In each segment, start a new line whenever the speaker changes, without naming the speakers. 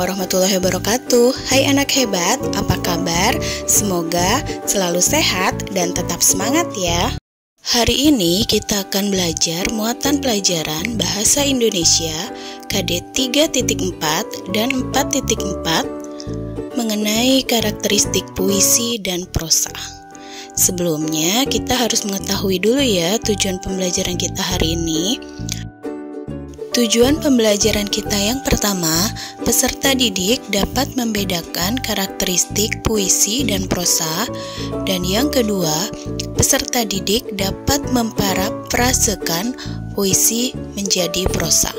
warahmatullahi wabarakatuh. Hai anak hebat, apa kabar? Semoga selalu sehat dan tetap semangat ya. Hari ini kita akan belajar muatan pelajaran Bahasa Indonesia KD 3.4 dan 4.4 mengenai karakteristik puisi dan prosa. Sebelumnya kita harus mengetahui dulu ya tujuan pembelajaran kita hari ini. Tujuan pembelajaran kita yang pertama, peserta didik dapat membedakan karakteristik puisi dan prosa. Dan yang kedua, peserta didik dapat memparafrasekan puisi menjadi prosa.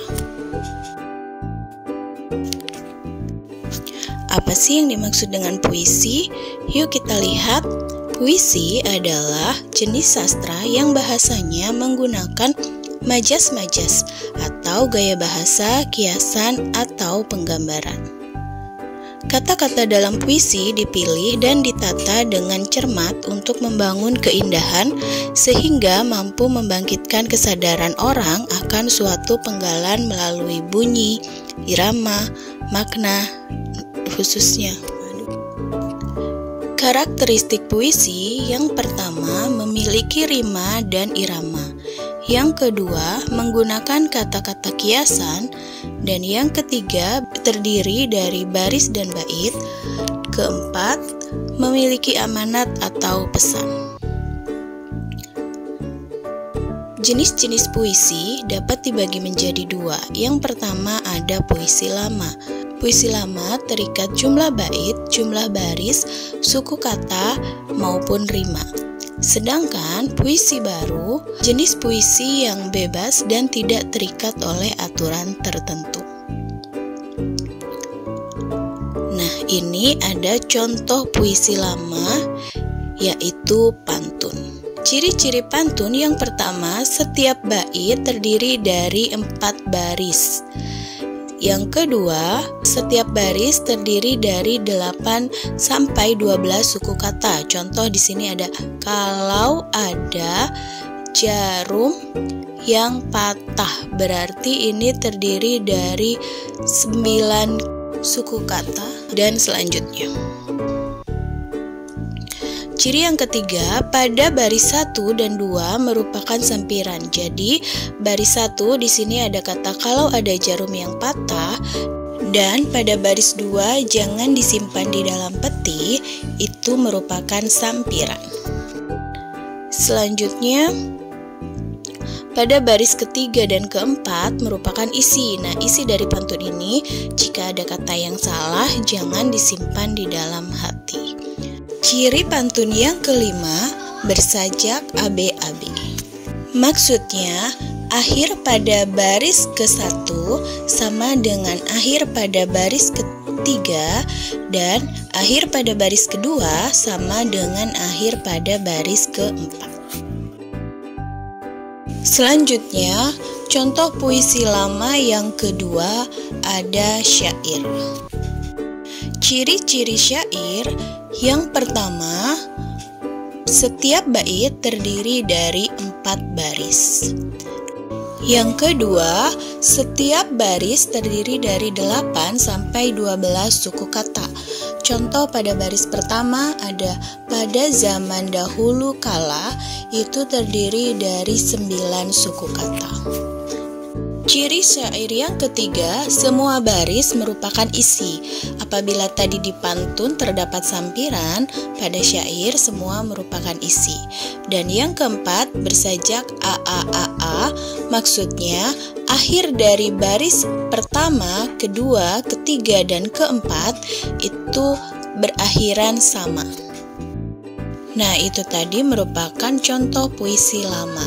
Apa sih yang dimaksud dengan puisi? Yuk kita lihat. Puisi adalah jenis sastra yang bahasanya menggunakan majas-majas atau gaya bahasa, kiasan, atau penggambaran. Kata-kata dalam puisi dipilih dan ditata dengan cermat untuk membangun keindahan sehingga mampu membangkitkan kesadaran orang akan suatu penggalan melalui bunyi, irama, makna khususnya. Karakteristik puisi yang pertama memiliki rima dan irama. Yang kedua, menggunakan kata-kata kiasan. Dan yang ketiga, terdiri dari baris dan bait. Keempat, memiliki amanat atau pesan. Jenis-jenis puisi dapat dibagi menjadi dua. Yang pertama ada puisi lama. Puisi lama terikat jumlah bait, jumlah baris, suku kata, maupun rima. Sedangkan puisi baru, jenis puisi yang bebas dan tidak terikat oleh aturan tertentu. Nah, ini ada contoh puisi lama, yaitu pantun. Ciri-ciri pantun yang pertama, setiap bait terdiri dari 4 baris. Yang kedua, setiap baris terdiri dari 8 sampai 12 suku kata. Contoh di sini ada kalau ada jarum yang patah, berarti ini terdiri dari 9 suku kata dan selanjutnya. Ciri yang ketiga, pada baris 1 dan 2 merupakan sampiran. Jadi, baris 1 di sini ada kata kalau ada jarum yang patah, dan pada baris 2 jangan disimpan di dalam peti, itu merupakan sampiran. Selanjutnya, pada baris ketiga dan keempat merupakan isi. Nah, isi dari pantun ini, jika ada kata yang salah, jangan disimpan di dalam hati. Ciri pantun yang kelima, bersajak AB-AB. Maksudnya, akhir pada baris ke-1 sama dengan akhir pada baris ketiga dan akhir pada baris kedua sama dengan akhir pada baris keempat. Selanjutnya, contoh puisi lama yang kedua ada syair. Ciri-ciri syair yang pertama, setiap bait terdiri dari 4 baris. Yang kedua, setiap baris terdiri dari 8 sampai 12 suku kata. Contoh pada baris pertama ada pada zaman dahulu kala, itu terdiri dari 9 suku kata. Ciri syair yang ketiga, semua baris merupakan isi. Apabila tadi di pantun terdapat sampiran, pada syair semua merupakan isi. Dan yang keempat, bersajak AAAA, maksudnya akhir dari baris pertama, kedua, ketiga, dan keempat itu berakhiran sama. Nah, itu tadi merupakan contoh puisi lama.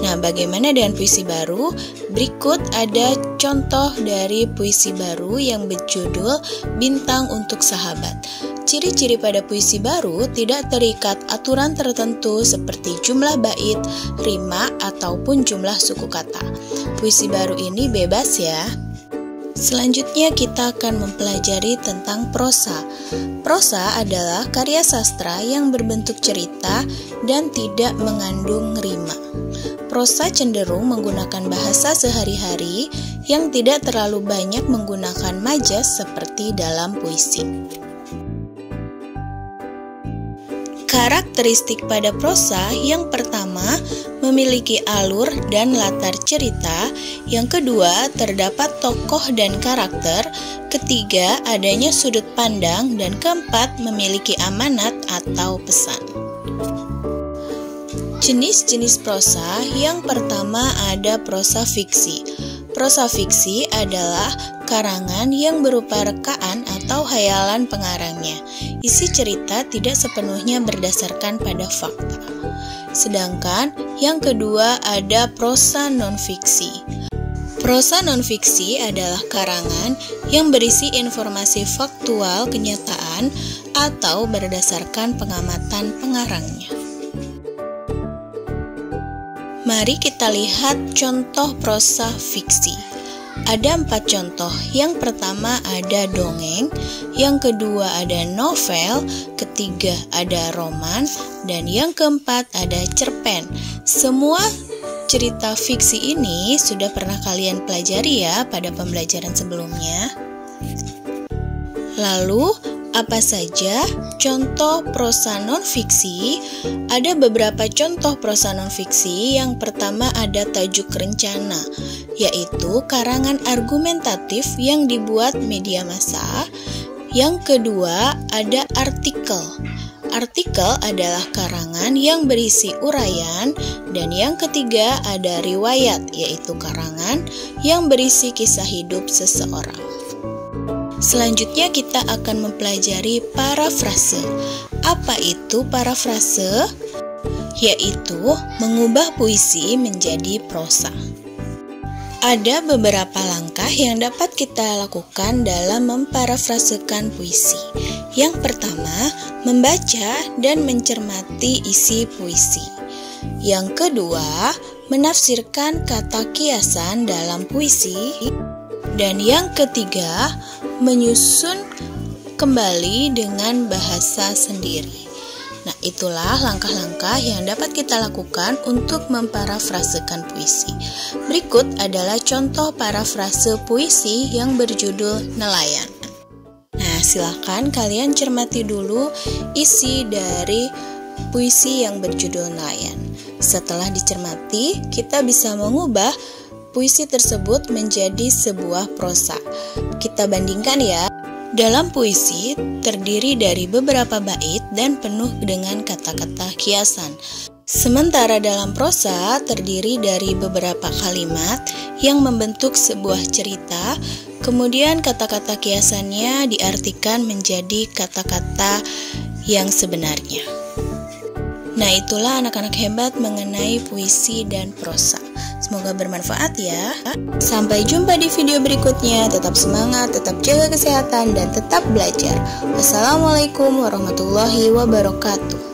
Nah, bagaimana dengan puisi baru? Berikut ada contoh dari puisi baru yang berjudul Bintang untuk Sahabat. Ciri-ciri pada puisi baru tidak terikat aturan tertentu seperti jumlah bait, rima, ataupun jumlah suku kata. Puisi baru ini bebas ya. Selanjutnya kita akan mempelajari tentang prosa. Prosa adalah karya sastra yang berbentuk cerita dan tidak mengandung rima. prosa cenderung menggunakan bahasa sehari-hari yang tidak terlalu banyak menggunakan majas seperti dalam puisi. Karakteristik pada prosa yang pertama memiliki alur dan latar cerita, yang kedua terdapat tokoh dan karakter, ketiga adanya sudut pandang, dan keempat memiliki amanat atau pesan. Jenis-jenis prosa yang pertama ada prosa fiksi. Prosa fiksi adalah karangan yang berupa rekaan atau hayalan pengarangnya. Isi cerita tidak sepenuhnya berdasarkan pada fakta. Sedangkan yang kedua ada prosa non-fiksi. Prosa non-fiksi adalah karangan yang berisi informasi faktual kenyataan atau berdasarkan pengamatan pengarangnya. Mari kita lihat contoh prosa fiksi. Ada 4 contoh. Yang pertama ada dongeng, yang kedua ada novel, ketiga ada roman, dan yang keempat ada cerpen. Semua cerita fiksi ini sudah pernah kalian pelajari ya pada pembelajaran sebelumnya. Lalu, apa saja contoh prosa non-fiksi? Ada beberapa contoh prosa non-fiksi. Yang pertama ada tajuk rencana, yaitu karangan argumentatif yang dibuat media massa. Yang kedua ada artikel. Artikel adalah karangan yang berisi uraian. Dan yang ketiga ada riwayat, yaitu karangan yang berisi kisah hidup seseorang. Selanjutnya kita akan mempelajari parafrase. Apa itu parafrase? Yaitu mengubah puisi menjadi prosa. Ada beberapa langkah yang dapat kita lakukan dalam memparafrasekan puisi. Yang pertama, membaca dan mencermati isi puisi. Yang kedua, menafsirkan kata kiasan dalam puisi. Dan yang ketiga, menyusun kembali dengan bahasa sendiri. Nah, itulah langkah-langkah yang dapat kita lakukan untuk memparafrasekan puisi. Berikut adalah contoh parafrase puisi yang berjudul Nelayan. Nah, silakan kalian cermati dulu isi dari puisi yang berjudul Nelayan. Setelah dicermati, kita bisa mengubah puisi tersebut menjadi sebuah prosa. Kita bandingkan ya. Dalam puisi terdiri dari beberapa bait dan penuh dengan kata-kata kiasan. Sementara dalam prosa terdiri dari beberapa kalimat yang membentuk sebuah cerita, kemudian kata-kata kiasannya diartikan menjadi kata-kata yang sebenarnya. Nah, itulah anak-anak hebat mengenai puisi dan prosa. Semoga bermanfaat ya. Sampai jumpa di video berikutnya. Tetap semangat, tetap jaga kesehatan, dan tetap belajar. Wassalamualaikum warahmatullahi wabarakatuh.